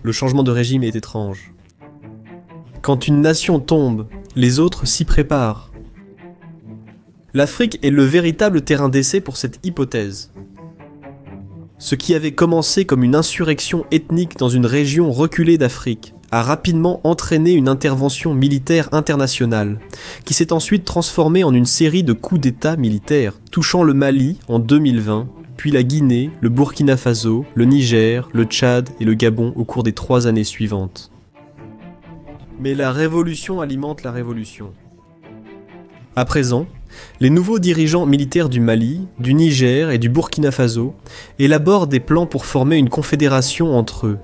le changement de régime est étrange. Quand une nation tombe, les autres s'y préparent. L'Afrique est le véritable terrain d'essai pour cette hypothèse. Ce qui avait commencé comme une insurrection ethnique dans une région reculée d'Afrique a rapidement entraîné une intervention militaire internationale, qui s'est ensuite transformée en une série de coups d'État militaires, touchant le Mali en 2020, puis la Guinée, le Burkina Faso, le Niger, le Tchad et le Gabon au cours des 3 années suivantes. Mais la révolution alimente la révolution. À présent, les nouveaux dirigeants militaires du Mali, du Niger et du Burkina Faso élaborent des plans pour former une confédération entre eux,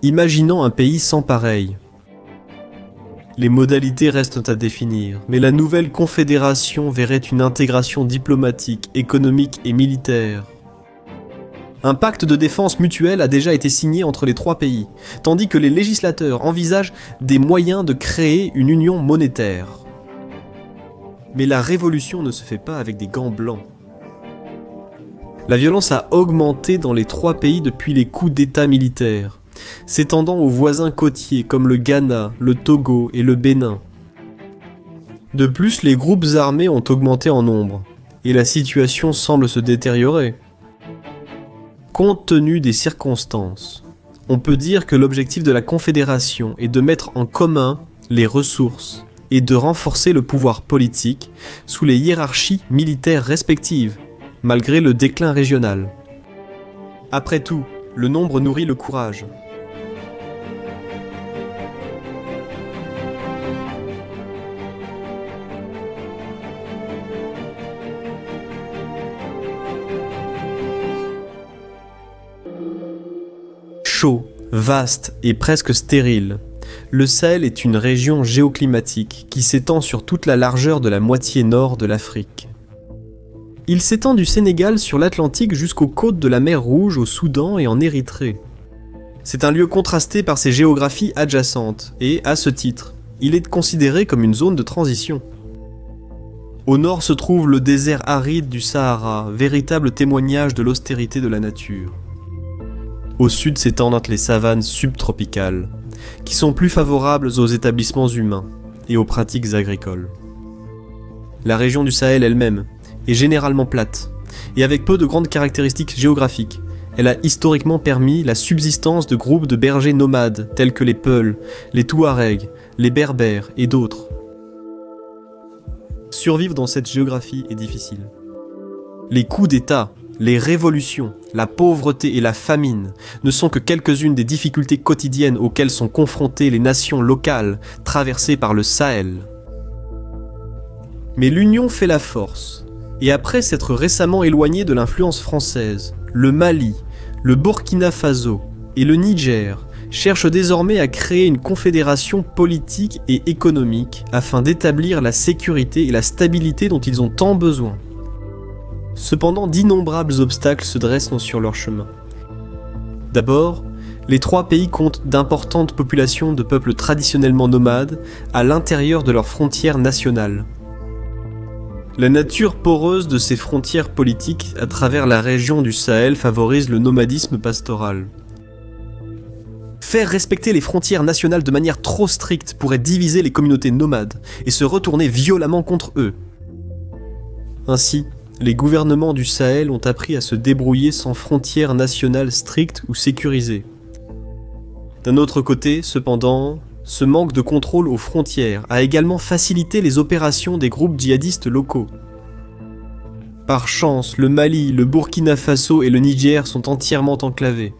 imaginant un pays sans pareil. Les modalités restent à définir, mais la nouvelle confédération verrait une intégration diplomatique, économique et militaire. Un pacte de défense mutuelle a déjà été signé entre les 3 pays, tandis que les législateurs envisagent des moyens de créer une union monétaire. Mais la révolution ne se fait pas avec des gants blancs. La violence a augmenté dans les 3 pays depuis les coups d'État militaires, s'étendant aux voisins côtiers comme le Ghana, le Togo et le Bénin. De plus, les groupes armés ont augmenté en nombre, et la situation semble se détériorer. Compte tenu des circonstances, on peut dire que l'objectif de la Confédération est de mettre en commun les ressources et de renforcer le pouvoir politique sous les hiérarchies militaires respectives, malgré le déclin régional. Après tout, le nombre nourrit le courage. Chaud, vaste et presque stérile, le Sahel est une région géoclimatique qui s'étend sur toute la largeur de la moitié nord de l'Afrique. Il s'étend du Sénégal sur l'Atlantique jusqu'aux côtes de la mer Rouge au Soudan et en Érythrée. C'est un lieu contrasté par ses géographies adjacentes et, à ce titre, il est considéré comme une zone de transition. Au nord se trouve le désert aride du Sahara, véritable témoignage de l'austérité de la nature. Au sud s'étendent les savanes subtropicales, qui sont plus favorables aux établissements humains et aux pratiques agricoles. La région du Sahel elle-même est généralement plate, et avec peu de grandes caractéristiques géographiques, elle a historiquement permis la subsistance de groupes de bergers nomades tels que les Peuls, les Touaregs, les Berbères et d'autres. Survivre dans cette géographie est difficile. Les coups d'État, les révolutions, la pauvreté et la famine ne sont que quelques-unes des difficultés quotidiennes auxquelles sont confrontées les nations locales traversées par le Sahel. Mais l'union fait la force, et après s'être récemment éloigné de l'influence française, le Mali, le Burkina Faso et le Niger cherchent désormais à créer une confédération politique et économique afin d'établir la sécurité et la stabilité dont ils ont tant besoin. Cependant, d'innombrables obstacles se dressent sur leur chemin. D'abord, les 3 pays comptent d'importantes populations de peuples traditionnellement nomades à l'intérieur de leurs frontières nationales. La nature poreuse de ces frontières politiques à travers la région du Sahel favorise le nomadisme pastoral. Faire respecter les frontières nationales de manière trop stricte pourrait diviser les communautés nomades et se retourner violemment contre eux. Ainsi, les gouvernements du Sahel ont appris à se débrouiller sans frontières nationales strictes ou sécurisées. D'un autre côté, cependant, ce manque de contrôle aux frontières a également facilité les opérations des groupes djihadistes locaux. Par chance, le Mali, le Burkina Faso et le Niger sont entièrement enclavés.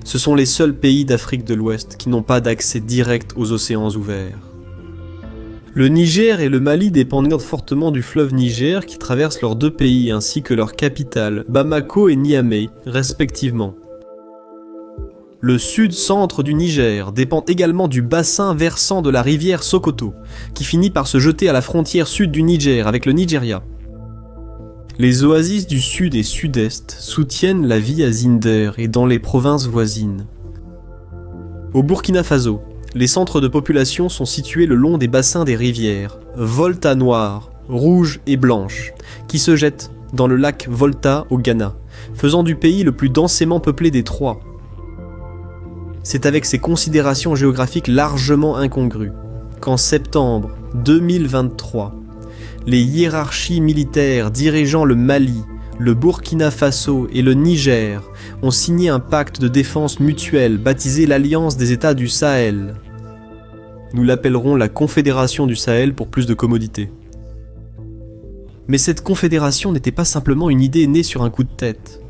Ce sont les seuls pays d'Afrique de l'Ouest qui n'ont pas d'accès direct aux océans ouverts. Le Niger et le Mali dépendent fortement du fleuve Niger qui traverse leurs 2 pays ainsi que leurs capitales, Bamako et Niamey, respectivement. Le sud-centre du Niger dépend également du bassin versant de la rivière Sokoto, qui finit par se jeter à la frontière sud du Niger avec le Nigeria. Les oasis du sud et sud-est soutiennent la vie à Zinder et dans les provinces voisines. Au Burkina Faso, les centres de population sont situés le long des bassins des rivières, Volta Noire, Rouge et Blanche, qui se jettent dans le lac Volta au Ghana, faisant du pays le plus densément peuplé des 3. C'est avec ces considérations géographiques largement incongrues qu'en septembre 2023, les hiérarchies militaires dirigeant le Mali, le Burkina Faso et le Niger ont signé un pacte de défense mutuelle baptisé l'Alliance des États du Sahel. Nous l'appellerons la Confédération du Sahel pour plus de commodité. Mais cette confédération n'était pas simplement une idée née sur un coup de tête.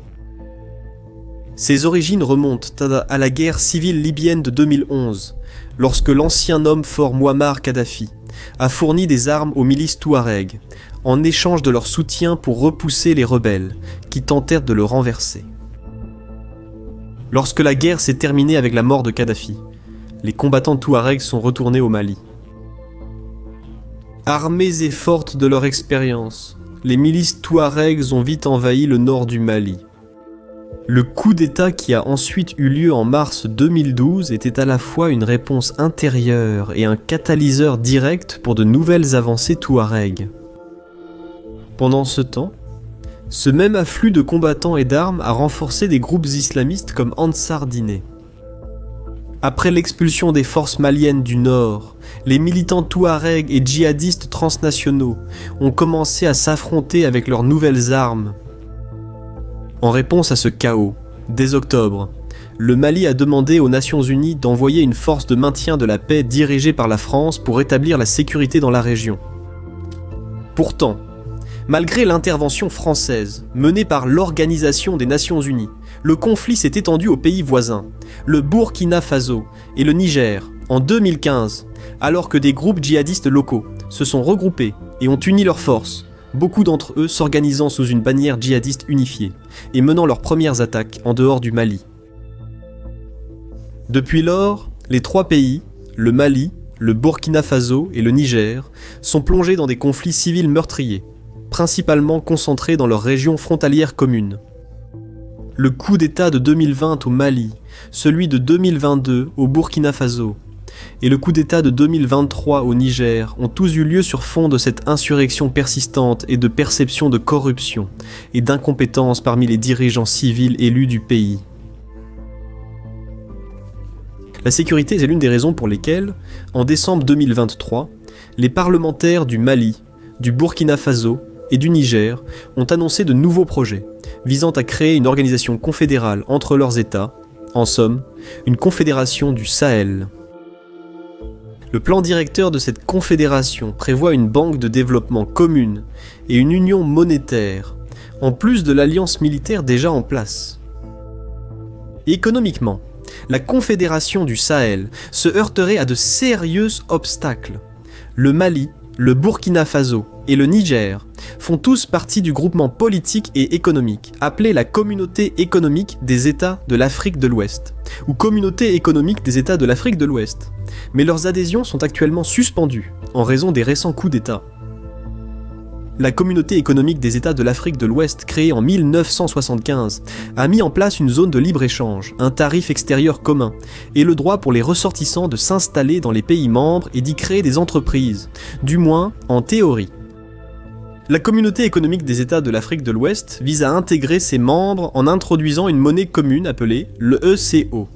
Ses origines remontent à la guerre civile libyenne de 2011, lorsque l'ancien homme fort Mouammar Kadhafi a fourni des armes aux milices touaregs, en échange de leur soutien pour repousser les rebelles, qui tentèrent de le renverser. Lorsque la guerre s'est terminée avec la mort de Kadhafi, les combattants touaregs sont retournés au Mali. Armées et fortes de leur expérience, les milices touaregs ont vite envahi le nord du Mali. Le coup d'État qui a ensuite eu lieu en mars 2012 était à la fois une réponse intérieure et un catalyseur direct pour de nouvelles avancées touaregs. Pendant ce temps, ce même afflux de combattants et d'armes a renforcé des groupes islamistes comme Ansar Dine. Après l'expulsion des forces maliennes du Nord, les militants touaregs et djihadistes transnationaux ont commencé à s'affronter avec leurs nouvelles armes. En réponse à ce chaos, dès octobre, le Mali a demandé aux Nations Unies d'envoyer une force de maintien de la paix dirigée par la France pour rétablir la sécurité dans la région. Pourtant, malgré l'intervention française menée par l'Organisation des Nations Unies, le conflit s'est étendu aux pays voisins, le Burkina Faso et le Niger, en 2015, alors que des groupes djihadistes locaux se sont regroupés et ont uni leurs forces, beaucoup d'entre eux s'organisant sous une bannière djihadiste unifiée et menant leurs premières attaques en dehors du Mali. Depuis lors, les trois pays, le Mali, le Burkina Faso et le Niger, sont plongés dans des conflits civils meurtriers, principalement concentrés dans leurs régions frontalières communes. Le coup d'État de 2020 au Mali, celui de 2022 au Burkina Faso et le coup d'État de 2023 au Niger ont tous eu lieu sur fond de cette insurrection persistante et de perception de corruption et d'incompétence parmi les dirigeants civils élus du pays. La sécurité est l'une des raisons pour lesquelles, en décembre 2023, les parlementaires du Mali, du Burkina Faso et du Niger ont annoncé de nouveaux projets visant à créer une organisation confédérale entre leurs États, en somme, une confédération du Sahel. Le plan directeur de cette confédération prévoit une banque de développement commune et une union monétaire, en plus de l'alliance militaire déjà en place. Économiquement, la confédération du Sahel se heurterait à de sérieux obstacles. Le Mali, le Burkina Faso et le Niger font tous partie du groupement politique et économique appelé la Communauté économique des États de l'Afrique de l'Ouest, ou Communauté économique des États de l'Afrique de l'Ouest, mais leurs adhésions sont actuellement suspendues en raison des récents coups d'État. La Communauté économique des États de l'Afrique de l'Ouest, créée en 1975, a mis en place une zone de libre-échange, un tarif extérieur commun, et le droit pour les ressortissants de s'installer dans les pays membres et d'y créer des entreprises, du moins en théorie. La Communauté économique des États de l'Afrique de l'Ouest vise à intégrer ses membres en introduisant une monnaie commune appelée le ECO,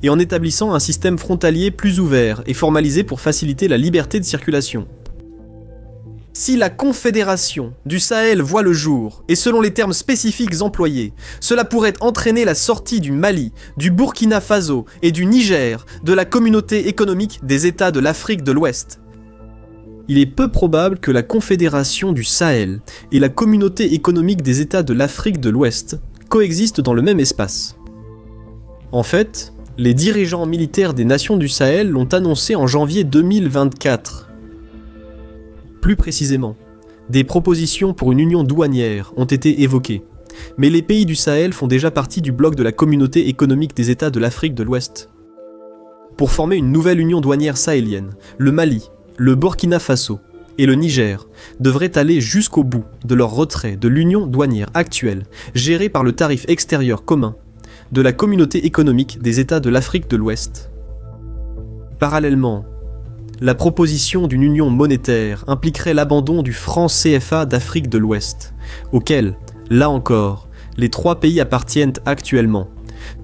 et en établissant un système frontalier plus ouvert et formalisé pour faciliter la liberté de circulation. Si la Confédération du Sahel voit le jour, et selon les termes spécifiques employés, cela pourrait entraîner la sortie du Mali, du Burkina Faso et du Niger de la Communauté économique des États de l'Afrique de l'Ouest. Il est peu probable que la Confédération du Sahel et la Communauté économique des États de l'Afrique de l'Ouest coexistent dans le même espace. En fait, les dirigeants militaires des nations du Sahel l'ont annoncé en janvier 2024. Plus précisément, des propositions pour une union douanière ont été évoquées, mais les pays du Sahel font déjà partie du bloc de la Communauté économique des États de l'Afrique de l'Ouest. Pour former une nouvelle union douanière sahélienne, le Mali, le Burkina Faso et le Niger devraient aller jusqu'au bout de leur retrait de l'union douanière actuelle, gérée par le tarif extérieur commun de la Communauté économique des États de l'Afrique de l'Ouest. Parallèlement, la proposition d'une union monétaire impliquerait l'abandon du franc CFA d'Afrique de l'Ouest, auquel, là encore, les trois pays appartiennent actuellement,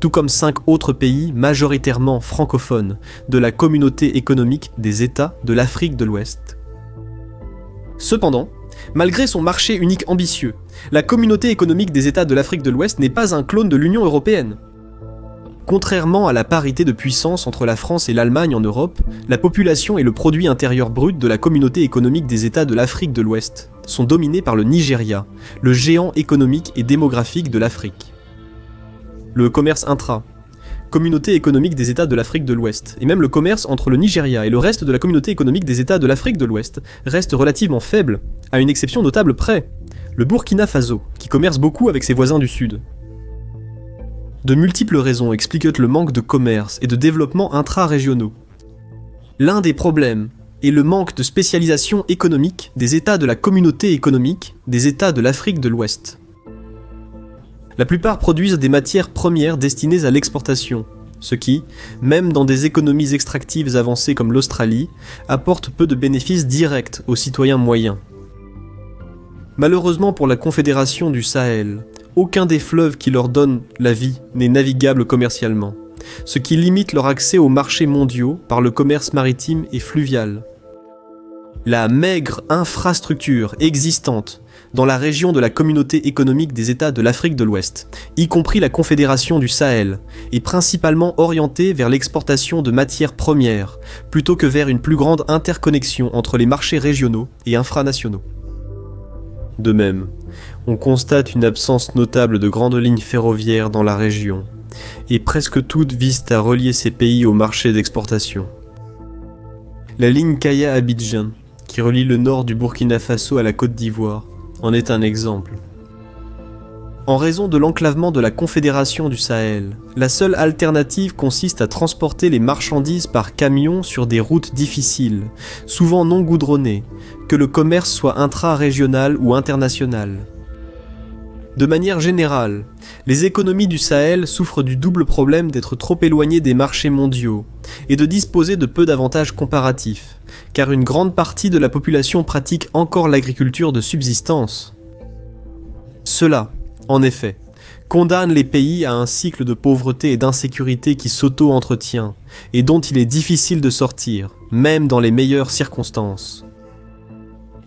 tout comme 5 autres pays majoritairement francophones de la communauté économique des États de l'Afrique de l'Ouest. Cependant, malgré son marché unique ambitieux, la communauté économique des États de l'Afrique de l'Ouest n'est pas un clone de l'Union européenne. Contrairement à la parité de puissance entre la France et l'Allemagne en Europe, la population et le produit intérieur brut de la communauté économique des États de l'Afrique de l'Ouest sont dominés par le Nigeria, le géant économique et démographique de l'Afrique. Le commerce intra, communauté économique des États de l'Afrique de l'Ouest, et même le commerce entre le Nigeria et le reste de la communauté économique des États de l'Afrique de l'Ouest reste relativement faible, à une exception notable près, le Burkina Faso, qui commerce beaucoup avec ses voisins du Sud. De multiples raisons expliquent le manque de commerce et de développement intra-régionaux. L'un des problèmes est le manque de spécialisation économique des États de la communauté économique des États de l'Afrique de l'Ouest. La plupart produisent des matières premières destinées à l'exportation, ce qui, même dans des économies extractives avancées comme l'Australie, apporte peu de bénéfices directs aux citoyens moyens. Malheureusement pour la Confédération du Sahel, aucun des fleuves qui leur donnent la vie n'est navigable commercialement, ce qui limite leur accès aux marchés mondiaux par le commerce maritime et fluvial. La maigre infrastructure existante dans la région de la communauté économique des États de l'Afrique de l'Ouest, y compris la Confédération du Sahel, est principalement orientée vers l'exportation de matières premières, plutôt que vers une plus grande interconnexion entre les marchés régionaux et infranationaux. De même, on constate une absence notable de grandes lignes ferroviaires dans la région, et presque toutes visent à relier ces pays au marché d'exportation. La ligne Kaya-Abidjan, qui relie le nord du Burkina Faso à la Côte d'Ivoire, en est un exemple. En raison de l'enclavement de la Confédération du Sahel, la seule alternative consiste à transporter les marchandises par camion sur des routes difficiles, souvent non goudronnées, que le commerce soit intra-régional ou international. De manière générale, les économies du Sahel souffrent du double problème d'être trop éloignées des marchés mondiaux et de disposer de peu d'avantages comparatifs, car une grande partie de la population pratique encore l'agriculture de subsistance. Cela, en effet, condamne les pays à un cycle de pauvreté et d'insécurité qui s'auto-entretient et dont il est difficile de sortir, même dans les meilleures circonstances.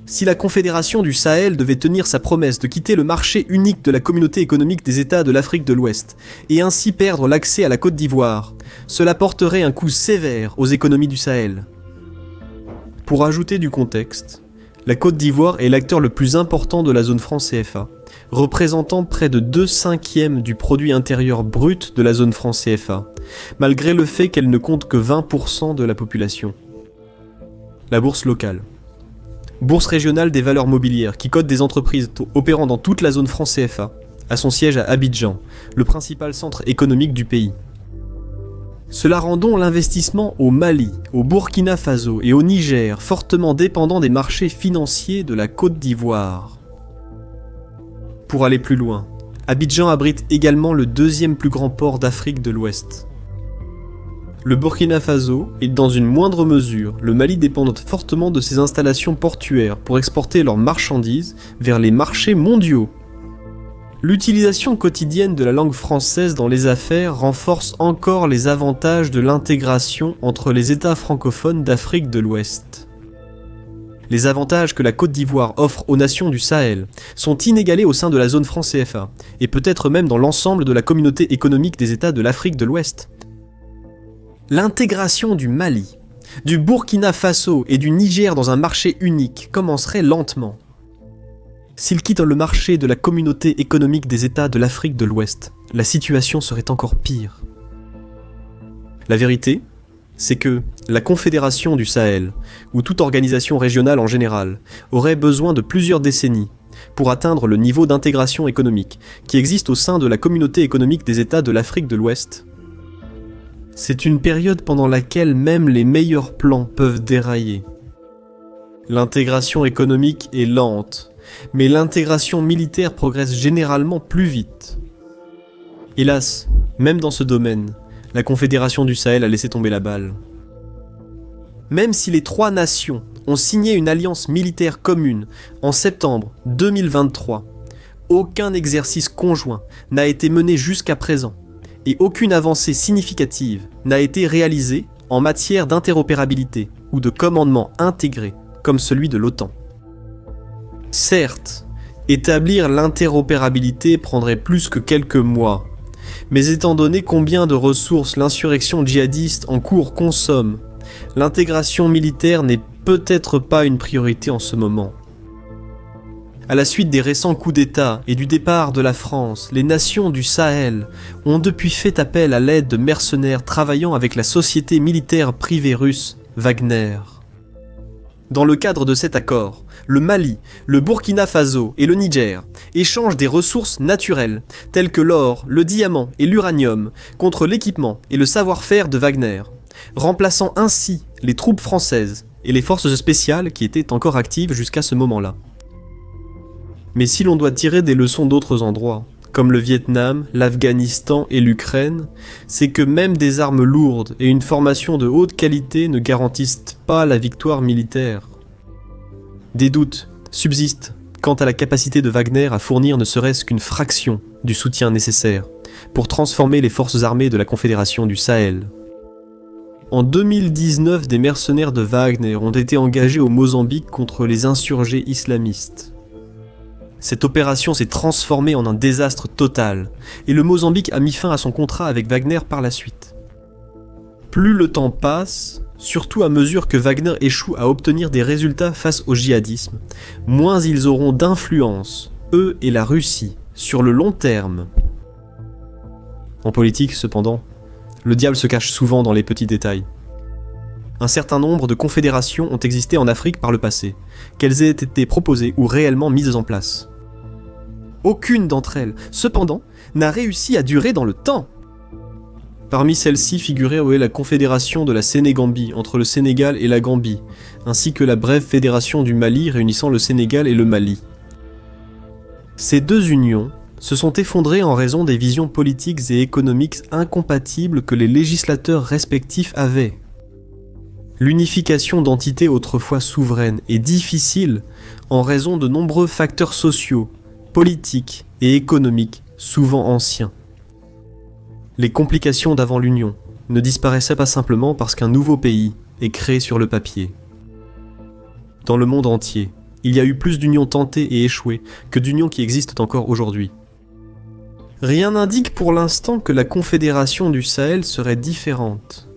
Si la Confédération du Sahel devait tenir sa promesse de quitter le marché unique de la communauté économique des États de l'Afrique de l'Ouest et ainsi perdre l'accès à la Côte d'Ivoire, cela porterait un coup sévère aux économies du Sahel. Pour ajouter du contexte, la Côte d'Ivoire est l'acteur le plus important de la zone franc CFA, représentant près de 2/5 du produit intérieur brut de la zone franc CFA, malgré le fait qu'elle ne compte que 20% de la population. La bourse locale. Bourse régionale des valeurs mobilières qui cote des entreprises opérant dans toute la zone franc CFA, a son siège à Abidjan, le principal centre économique du pays. Cela rend donc l'investissement au Mali, au Burkina Faso et au Niger fortement dépendant des marchés financiers de la Côte d'Ivoire. Pour aller plus loin, Abidjan abrite également le deuxième plus grand port d'Afrique de l'Ouest. Le Burkina Faso et dans une moindre mesure, le Mali dépendent fortement de ces installations portuaires pour exporter leurs marchandises vers les marchés mondiaux. L'utilisation quotidienne de la langue française dans les affaires renforce encore les avantages de l'intégration entre les États francophones d'Afrique de l'Ouest. Les avantages que la Côte d'Ivoire offre aux nations du Sahel sont inégalés au sein de la zone franc CFA, et peut-être même dans l'ensemble de la communauté économique des États de l'Afrique de l'Ouest. L'intégration du Mali, du Burkina Faso et du Niger dans un marché unique commencerait lentement. S'ils quittent le marché de la communauté économique des États de l'Afrique de l'Ouest, la situation serait encore pire. La vérité, c'est que la Confédération du Sahel, ou toute organisation régionale en général, aurait besoin de plusieurs décennies pour atteindre le niveau d'intégration économique qui existe au sein de la communauté économique des États de l'Afrique de l'Ouest. C'est une période pendant laquelle même les meilleurs plans peuvent dérailler. L'intégration économique est lente, mais l'intégration militaire progresse généralement plus vite. Hélas, même dans ce domaine, la Confédération du Sahel a laissé tomber la balle. Même si les 3 nations ont signé une alliance militaire commune en septembre 2023, aucun exercice conjoint n'a été mené jusqu'à présent, et aucune avancée significative n'a été réalisée en matière d'interopérabilité ou de commandement intégré comme celui de l'OTAN. Certes, établir l'interopérabilité prendrait plus que quelques mois, mais étant donné combien de ressources l'insurrection djihadiste en cours consomme, l'intégration militaire n'est peut-être pas une priorité en ce moment. À la suite des récents coups d'État et du départ de la France, les nations du Sahel ont depuis fait appel à l'aide de mercenaires travaillant avec la société militaire privée russe Wagner. Dans le cadre de cet accord, le Mali, le Burkina Faso et le Niger échangent des ressources naturelles, telles que l'or, le diamant et l'uranium, contre l'équipement et le savoir-faire de Wagner, remplaçant ainsi les troupes françaises et les forces spéciales qui étaient encore actives jusqu'à ce moment-là. Mais si l'on doit tirer des leçons d'autres endroits, comme le Vietnam, l'Afghanistan et l'Ukraine, c'est que même des armes lourdes et une formation de haute qualité ne garantissent pas la victoire militaire. Des doutes subsistent quant à la capacité de Wagner à fournir ne serait-ce qu'une fraction du soutien nécessaire pour transformer les forces armées de la Confédération du Sahel. En 2019, des mercenaires de Wagner ont été engagés au Mozambique contre les insurgés islamistes. Cette opération s'est transformée en un désastre total, et le Mozambique a mis fin à son contrat avec Wagner par la suite. Plus le temps passe, surtout à mesure que Wagner échoue à obtenir des résultats face au djihadisme, moins ils auront d'influence, eux et la Russie, sur le long terme. En politique, cependant, le diable se cache souvent dans les petits détails. Un certain nombre de confédérations ont existé en Afrique par le passé, qu'elles aient été proposées ou réellement mises en place. Aucune d'entre elles, cependant, n'a réussi à durer dans le temps. Parmi celles-ci figurait la Confédération de la Sénégambie entre le Sénégal et la Gambie, ainsi que la brève Fédération du Mali réunissant le Sénégal et le Mali. Ces deux unions se sont effondrées en raison des visions politiques et économiques incompatibles que les législateurs respectifs avaient. L'unification d'entités autrefois souveraines est difficile en raison de nombreux facteurs sociaux, politiques et économiques souvent anciens. Les complications d'avant l'Union ne disparaissaient pas simplement parce qu'un nouveau pays est créé sur le papier. Dans le monde entier, il y a eu plus d'unions tentées et échouées que d'unions qui existent encore aujourd'hui. Rien n'indique pour l'instant que la Confédération du Sahel serait différente.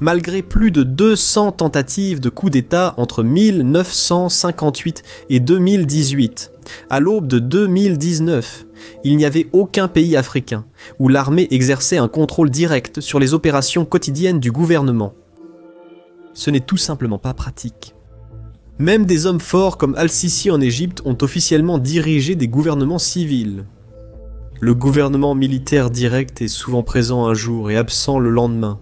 Malgré plus de 200 tentatives de coups d'État entre 1958 et 2018, à l'aube de 2019, il n'y avait aucun pays africain où l'armée exerçait un contrôle direct sur les opérations quotidiennes du gouvernement. Ce n'est tout simplement pas pratique. Même des hommes forts comme Al-Sisi en Égypte ont officiellement dirigé des gouvernements civils. Le gouvernement militaire direct est souvent présent un jour et absent le lendemain.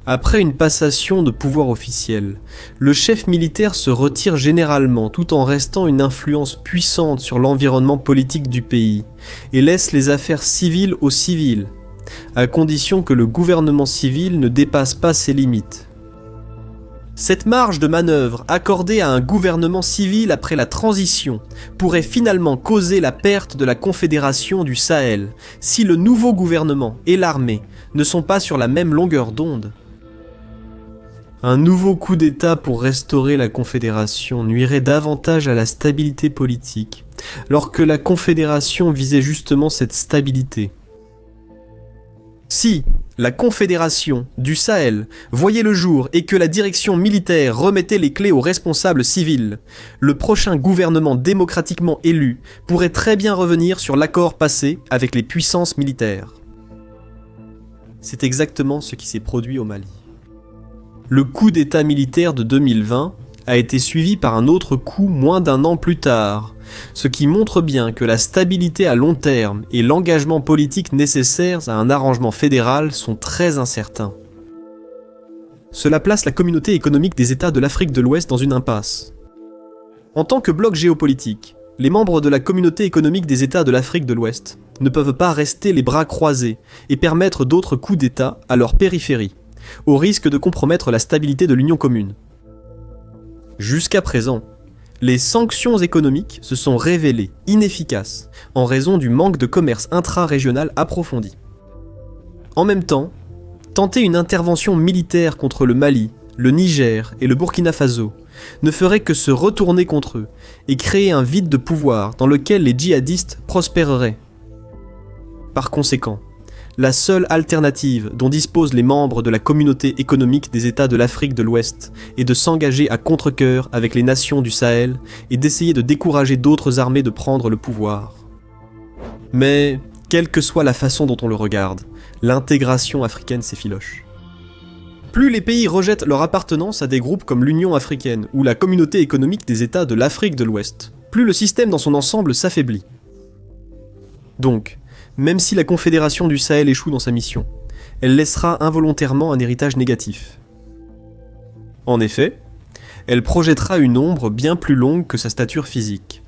Après une passation de pouvoir officiel, le chef militaire se retire généralement tout en restant une influence puissante sur l'environnement politique du pays et laisse les affaires civiles aux civils, à condition que le gouvernement civil ne dépasse pas ses limites. Cette marge de manœuvre accordée à un gouvernement civil après la transition pourrait finalement causer la perte de la Confédération du Sahel si le nouveau gouvernement et l'armée ne sont pas sur la même longueur d'onde. Un nouveau coup d'État pour restaurer la Confédération nuirait davantage à la stabilité politique, alors que la Confédération visait justement cette stabilité. Si la Confédération du Sahel voyait le jour et que la direction militaire remettait les clés aux responsables civils, le prochain gouvernement démocratiquement élu pourrait très bien revenir sur l'accord passé avec les puissances militaires. C'est exactement ce qui s'est produit au Mali. Le coup d'État militaire de 2020 a été suivi par un autre coup moins d'un an plus tard, ce qui montre bien que la stabilité à long terme et l'engagement politique nécessaires à un arrangement fédéral sont très incertains. Cela place la communauté économique des États de l'Afrique de l'Ouest dans une impasse. En tant que bloc géopolitique, les membres de la communauté économique des États de l'Afrique de l'Ouest ne peuvent pas rester les bras croisés et permettre d'autres coups d'État à leur périphérie, au risque de compromettre la stabilité de l'Union commune. Jusqu'à présent, Les sanctions économiques se sont révélées inefficaces en raison du manque de commerce intra-régional approfondi. En même temps, tenter une intervention militaire contre le Mali, le Niger et le Burkina Faso ne ferait que se retourner contre eux et créer un vide de pouvoir dans lequel les djihadistes prospéreraient. Par conséquent, la seule alternative dont disposent les membres de la communauté économique des États de l'Afrique de l'Ouest est de s'engager à contre-cœur avec les nations du Sahel et d'essayer de décourager d'autres armées de prendre le pouvoir. Mais, quelle que soit la façon dont on le regarde, l'intégration africaine s'effiloche. Plus les pays rejettent leur appartenance à des groupes comme l'Union africaine ou la communauté économique des États de l'Afrique de l'Ouest, plus le système dans son ensemble s'affaiblit. Donc, même si la Confédération du Sahel échoue dans sa mission, elle laissera involontairement un héritage négatif. En effet, elle projettera une ombre bien plus longue que sa stature physique.